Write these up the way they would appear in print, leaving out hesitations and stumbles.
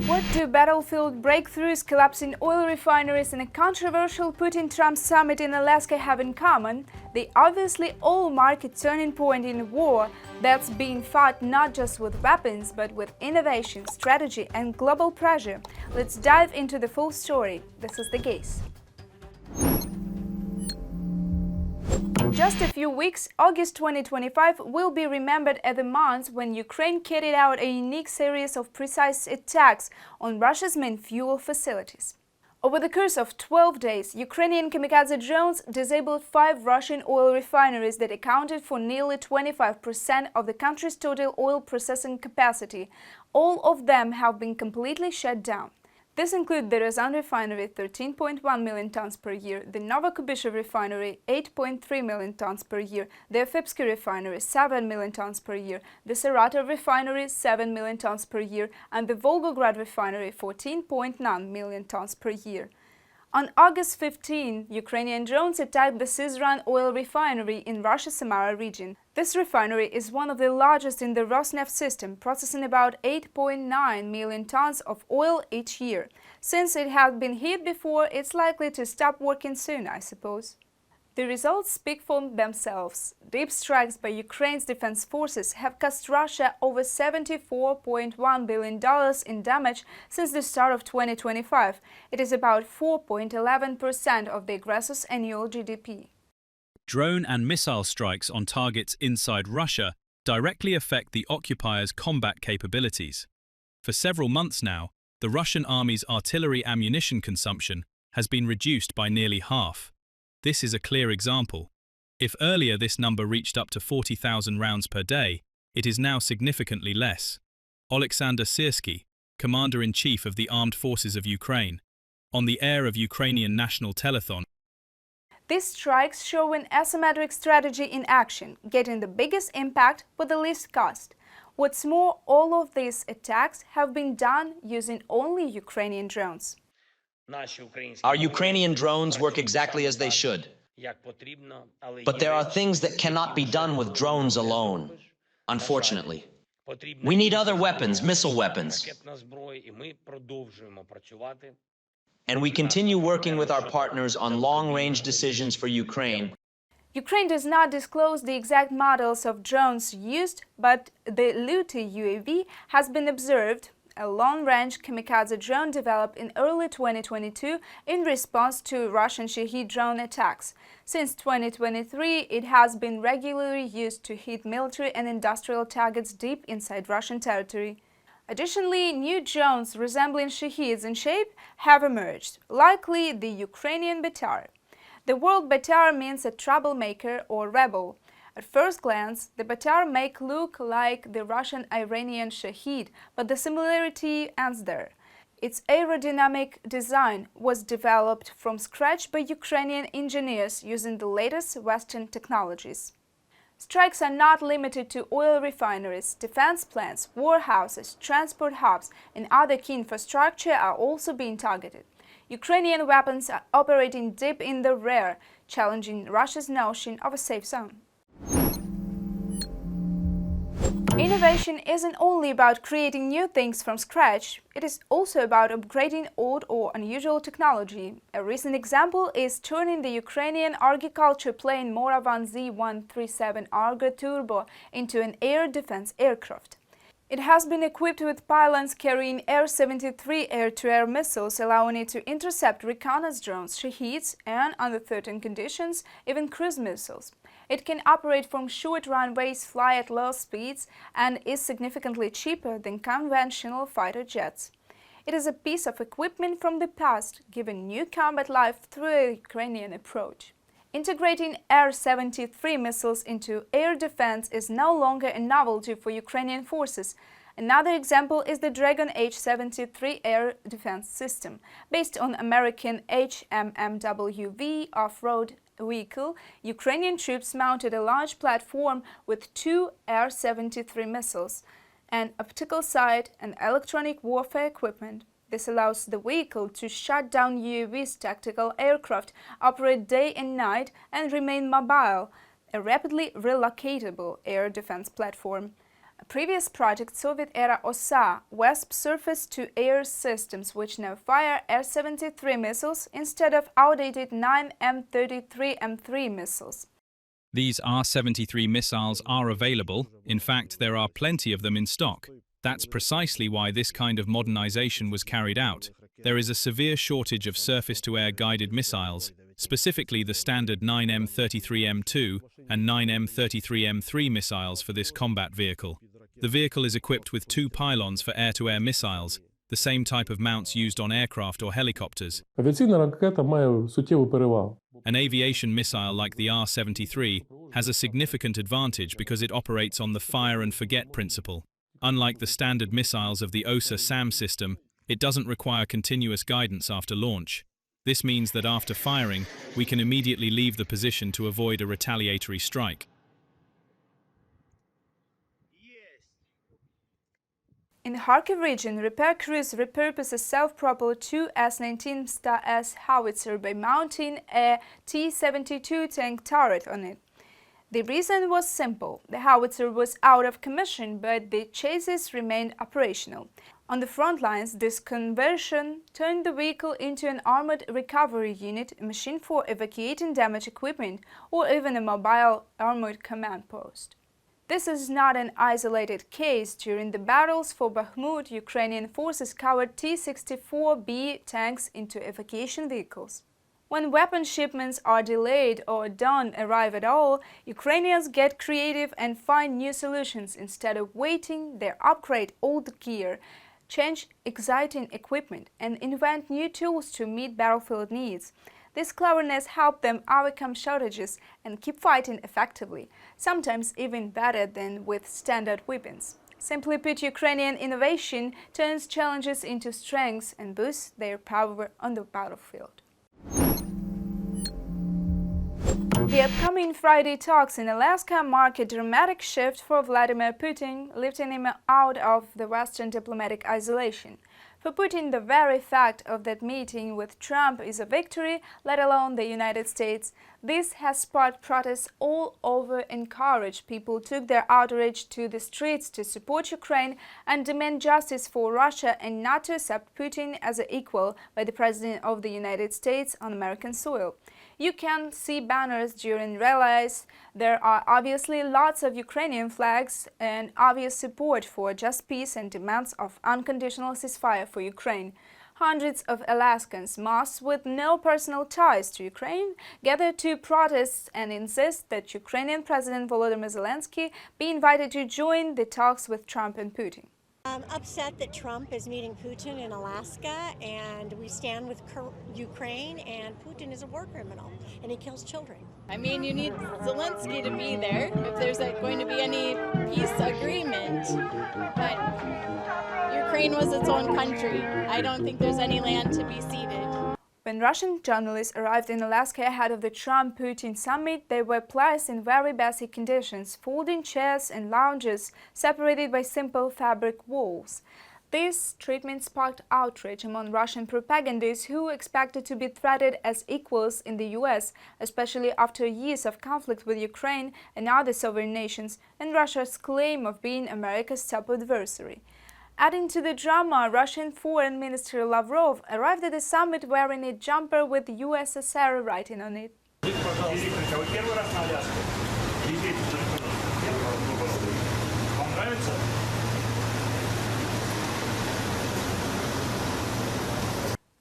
What do battlefield breakthroughs, collapsing oil refineries, and a controversial Putin-Trump summit in Alaska have in common? They obviously all mark a turning point in a war that's being fought not just with weapons, but with innovation, strategy, and global pressure. Let's dive into the full story. This is The Case. Just a few weeks, August 2025 will be remembered as the month when Ukraine carried out a unique series of precise attacks on Russia's main fuel facilities. Over the course of 12 days, Ukrainian kamikaze drones disabled 5 Russian oil refineries that accounted for nearly 25% of the country's total oil processing capacity. All of them have been completely shut down. This includes the Ryazan refinery, 13.1 million tons per year, the Novokubyshev refinery, 8.3 million tons per year, the Efipsky refinery, 7 million tons per year, the Saratov refinery, 7 million tons per year, and the Volgograd refinery, 14.9 million tons per year. On August 15, Ukrainian drones attacked the Syzran oil refinery in Russia's Samara region. This refinery is one of the largest in the Rosneft system, processing about 8.9 million tons of oil each year. Since it has been hit before, it's likely to stop working soon, I suppose. The results speak for themselves. Deep strikes by Ukraine's defense forces have cost Russia over $74.1 billion in damage since the start of 2025. It is about 4.11% of the aggressor's annual GDP. Drone and missile strikes on targets inside Russia directly affect the occupiers' combat capabilities. For several months now, the Russian army's artillery ammunition consumption has been reduced by nearly half. This is a clear example. If earlier this number reached up to 40,000 rounds per day, it is now significantly less. Oleksandr Syrskyi, Commander-in-Chief of the Armed Forces of Ukraine, on the air of Ukrainian National Telethon. These strikes show an asymmetric strategy in action, getting the biggest impact with the least cost. What's more, all of these attacks have been done using only Ukrainian drones. Our Ukrainian drones work exactly as they should. But there are things that cannot be done with drones alone, unfortunately. We need other weapons, missile weapons. And we continue working with our partners on long-range decisions for Ukraine. Ukraine does not disclose the exact models of drones used, but the Luty UAV has been observed, a long-range kamikaze drone developed in early 2022 in response to Russian Shahed drone attacks. Since 2023, it has been regularly used to hit military and industrial targets deep inside Russian territory. Additionally, new drones resembling Shaheds in shape have emerged, likely the Ukrainian Betar. The word Betar means a troublemaker or rebel. At first glance, the Betar may look like the Russian Iranian Shahed, but the similarity ends there. Its aerodynamic design was developed from scratch by Ukrainian engineers using the latest Western technologies. Strikes are not limited to oil refineries. Defense plants, warehouses, transport hubs, and other key infrastructure are also being targeted. Ukrainian weapons are operating deep in the rear, challenging Russia's notion of a safe zone. Innovation isn't only about creating new things from scratch, it is also about upgrading old or unusual technology. A recent example is turning the Ukrainian agriculture plane Moravan Z-137 Argo Turbo into an air defense aircraft. It has been equipped with pylons carrying Air-73 air-to-air missiles, allowing it to intercept reconnaissance drones, Shaheds, and, under certain conditions, even cruise missiles. It can operate from short runways, fly at low speeds, and is significantly cheaper than conventional fighter jets. It is a piece of equipment from the past, giving new combat life through a Ukrainian approach. Integrating Air-73 missiles into air defense is no longer a novelty for Ukrainian forces. Another example is the Dragon H-73 air defense system. Based on American HMMWV off-road vehicle, Ukrainian troops mounted a large platform with 2 Air-73 missiles, an optical sight, and electronic warfare equipment. This allows the vehicle to shut down UAVs, tactical aircraft, operate day and night, and remain mobile, a rapidly relocatable air defense platform. A previous project, Soviet-era OSA, WESP surface-to-air systems, which now fire S-73 missiles instead of outdated 9M33M3 missiles. These R-73 missiles are available. In fact, there are plenty of them in stock. That's precisely why this kind of modernization was carried out. There is a severe shortage of surface-to-air guided missiles, specifically the standard 9M33M2 and 9M33M3 missiles for this combat vehicle. The vehicle is equipped with 2 pylons for air-to-air missiles, the same type of mounts used on aircraft or helicopters. Авіаційна ракета має суттєву перевагу. An aviation missile like the R-73 has a significant advantage because it operates on the fire-and-forget principle. Unlike the standard missiles of the OSA SAM system, it doesn't require continuous guidance after launch. This means that after firing, we can immediately leave the position to avoid a retaliatory strike. In the Kharkiv region, repair crews repurposed a self-propelled 2 S-19-S howitzer by mounting a T-72 tank turret on it. The reason was simple. The howitzer was out of commission, but the chassis remained operational. On the front lines, this conversion turned the vehicle into an armored recovery unit, a machine for evacuating damaged equipment, or even a mobile armored command post. This is not an isolated case. During the battles for Bakhmut, Ukrainian forces covered T-64B tanks into evacuation vehicles. When weapon shipments are delayed or don't arrive at all, Ukrainians get creative and find new solutions. Instead of waiting, they upgrade old gear, change existing equipment, and invent new tools to meet battlefield needs. This cleverness helped them overcome shortages and keep fighting effectively, sometimes even better than with standard weapons. Simply put, Ukrainian innovation turns challenges into strengths and boosts their power on the battlefield. The upcoming Friday talks in Alaska mark a dramatic shift for Vladimir Putin, lifting him out of the Western diplomatic isolation. For Putin, the very fact of that meeting with Trump is a victory, let alone the United States. This has sparked protests all over Anchorage. People took their outrage to the streets to support Ukraine and demand justice for Russia and not to accept Putin as an equal by the President of the United States on American soil. You can see banners during rallies. There are obviously lots of Ukrainian flags and obvious support for just peace and demands of unconditional ceasefire for Ukraine. Hundreds of Alaskans, most with no personal ties to Ukraine, gathered to protest and insist that Ukrainian President Volodymyr Zelenskyy be invited to join the talks with Trump and Putin. I'm upset that Trump is meeting Putin in Alaska, and we stand with Ukraine, and Putin is a war criminal, and he kills children. I mean, you need Zelenskyy to be there if there's going to be any peace agreement, but Ukraine was its own country. I don't think there's any land to be ceded. When Russian journalists arrived in Alaska ahead of the Trump-Putin summit, they were placed in very basic conditions, folding chairs and lounges separated by simple fabric walls. This treatment sparked outrage among Russian propagandists who expected to be treated as equals in the US, especially after years of conflict with Ukraine and other sovereign nations, and Russia's claim of being America's top adversary. Adding to the drama, Russian Foreign Minister Lavrov arrived at the summit wearing a jumper with USSR writing on it.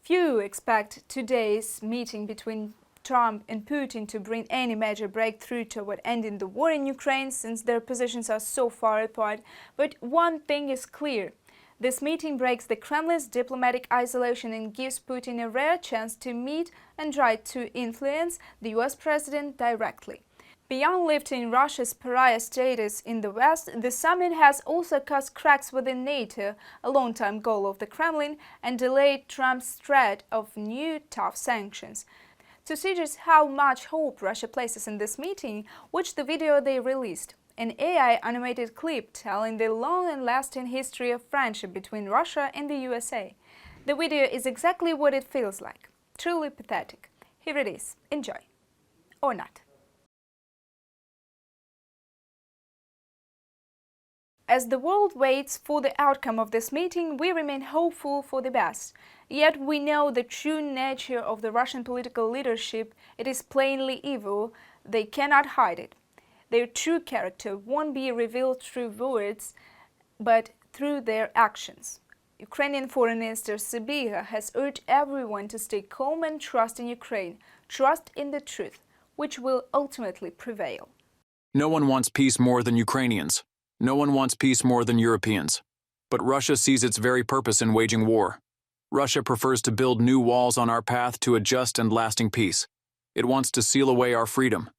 Few expect today's meeting between Trump and Putin to bring any major breakthrough toward ending the war in Ukraine, since their positions are so far apart. But one thing is clear. This meeting breaks the Kremlin's diplomatic isolation and gives Putin a rare chance to meet and try to influence the US president directly. Beyond lifting Russia's pariah status in the West, the summit has also caused cracks within NATO, a long-time goal of the Kremlin, and delayed Trump's threat of new tough sanctions. To see just how much hope Russia places in this meeting, watch the video they released. An AI animated clip telling the long and lasting history of friendship between Russia and the USA. The video is exactly what it feels like. Truly pathetic. Here it is. Enjoy. Or not. As the world waits for the outcome of this meeting, we remain hopeful for the best. Yet we know the true nature of the Russian political leadership. It is plainly evil. They cannot hide it. Their true character won't be revealed through words, but through their actions. Ukrainian Foreign Minister Sybiha has urged everyone to stay calm and trust in Ukraine, trust in the truth, which will ultimately prevail. No one wants peace more than Ukrainians. No one wants peace more than Europeans. But Russia sees its very purpose in waging war. Russia prefers to build new walls on our path to a just and lasting peace. It wants to seal away our freedom.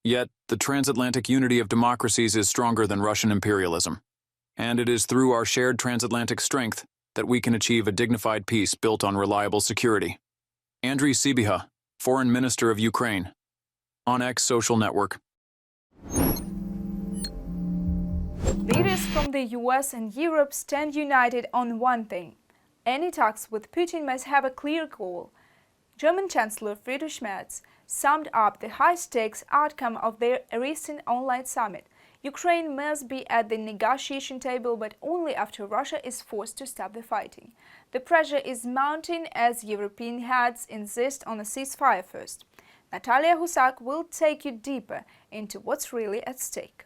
Yet, the transatlantic unity of democracies is stronger than Russian imperialism. And it is through our shared transatlantic strength that we can achieve a dignified peace built on reliable security. Andriy Sybiha, Foreign Minister of Ukraine. On X social network. Leaders from the US and Europe stand united on one thing. Any talks with Putin must have a clear goal. German Chancellor Friedrich Merz summed up the high-stakes outcome of their recent online summit. Ukraine must be at the negotiation table, but only after Russia is forced to stop the fighting. The pressure is mounting as European heads insist on a ceasefire first. Natalia Husak will take you deeper into what's really at stake.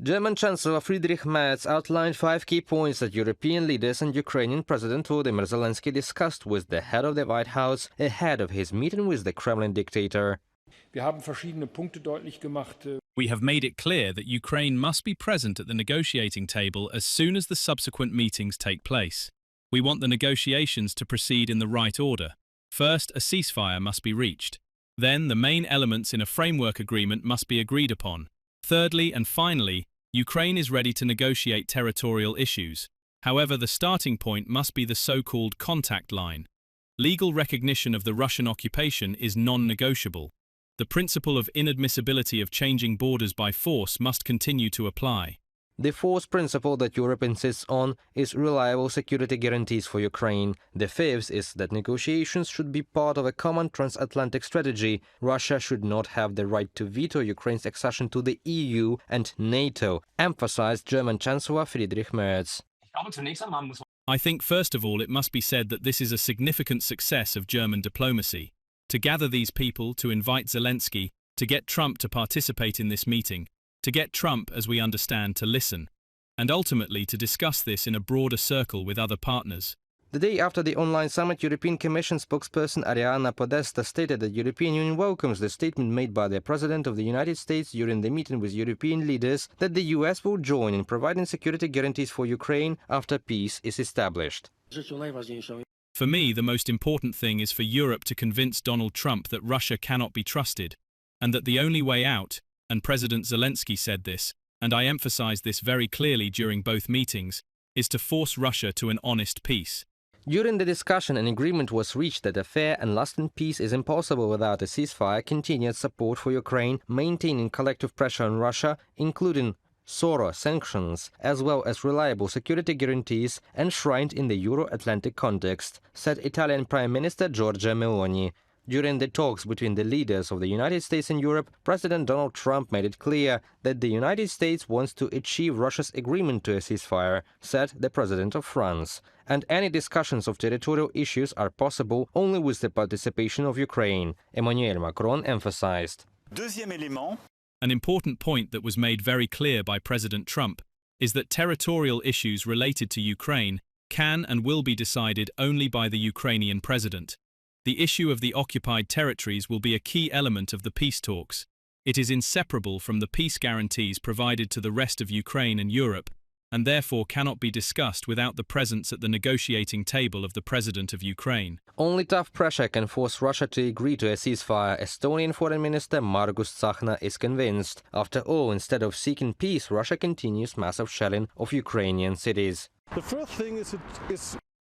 German Chancellor Friedrich Merz outlined 5 key points that European leaders and Ukrainian President Volodymyr Zelenskyy discussed with the head of the White House ahead of his meeting with the Kremlin dictator. We have made it clear that Ukraine must be present at the negotiating table as soon as the subsequent meetings take place. We want the negotiations to proceed in the right order. First, a ceasefire must be reached. Then, the main elements in a framework agreement must be agreed upon. Thirdly and finally, Ukraine is ready to negotiate territorial issues. However, the starting point must be the so-called contact line. Legal recognition of the Russian occupation is non-negotiable. The principle of inadmissibility of changing borders by force must continue to apply. The fourth principle that Europe insists on is reliable security guarantees for Ukraine. The fifth is that negotiations should be part of a common transatlantic strategy. Russia should not have the right to veto Ukraine's accession to the EU and NATO, emphasized German Chancellor Friedrich Merz. I think first of all it must be said that this is a significant success of German diplomacy. To gather these people, to invite Zelenskyy, to get Trump to participate in this meeting, to get Trump, as we understand, to listen, and ultimately to discuss this in a broader circle with other partners. The day after the online summit, European Commission spokesperson Ariana Podesta stated that the European Union welcomes the statement made by the President of the United States during the meeting with European leaders that the US will join in providing security guarantees for Ukraine after peace is established. For me, the most important thing is for Europe to convince Donald Trump that Russia cannot be trusted, and that the only way out, and President Zelenskyy said this, and I emphasized this very clearly during both meetings, is to force Russia to an honest peace. During the discussion, an agreement was reached that a fair and lasting peace is impossible without a ceasefire, continued support for Ukraine, maintaining collective pressure on Russia, including thorough sanctions, as well as reliable security guarantees enshrined in the Euro-Atlantic context, said Italian Prime Minister Giorgia Meloni. During the talks between the leaders of the United States and Europe, President Donald Trump made it clear that the United States wants to achieve Russia's agreement to a ceasefire, said the President of France. And any discussions of territorial issues are possible only with the participation of Ukraine, Emmanuel Macron emphasized. An important point that was made very clear by President Trump is that territorial issues related to Ukraine can and will be decided only by the Ukrainian president. The issue of the occupied territories will be a key element of the peace talks. It is inseparable from the peace guarantees provided to the rest of Ukraine and Europe, and therefore cannot be discussed without the presence at the negotiating table of the President of Ukraine. Only tough pressure can force Russia to agree to a ceasefire. Estonian Foreign Minister Margus Tsahkna is convinced. After all, instead of seeking peace, Russia continues massive shelling of Ukrainian cities. The first thing is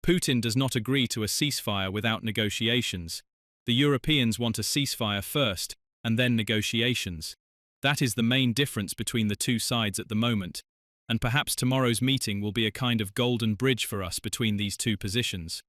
Putin does not agree to a ceasefire without negotiations. The Europeans want a ceasefire first, and then negotiations. That is the main difference between the two sides at the moment, and perhaps tomorrow's meeting will be a kind of golden bridge for us between these two positions.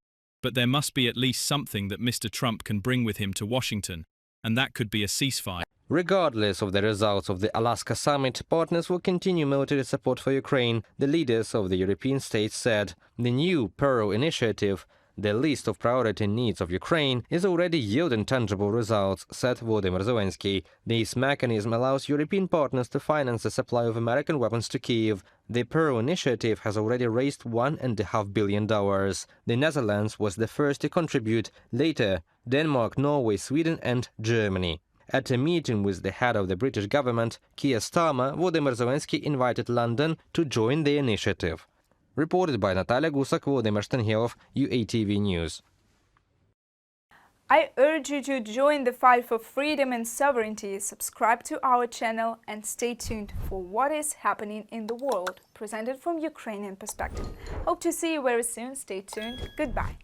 But there must be at least something that Mr. Trump can bring with him to Washington, and that could be a ceasefire. Regardless of the results of the Alaska summit, partners will continue military support for Ukraine, the leaders of the European states said. The new Pearl initiative, the list of priority needs of Ukraine, is already yielding tangible results, said Volodymyr Zelenskyy. This mechanism allows European partners to finance the supply of American weapons to Kyiv. The Pearl initiative has already raised $1.5 billion. The Netherlands was the first to contribute, later Denmark, Norway, Sweden and Germany. At a meeting with the head of the British government, Keir Starmer, Volodymyr Zelenskyy invited London to join the initiative. Reported by Natalia Gusak, Volodymyr Stengelov, UATV News. I urge you to join the fight for freedom and sovereignty, subscribe to our channel and stay tuned for what is happening in the world, presented from Ukrainian perspective. Hope to see you very soon. Stay tuned. Goodbye.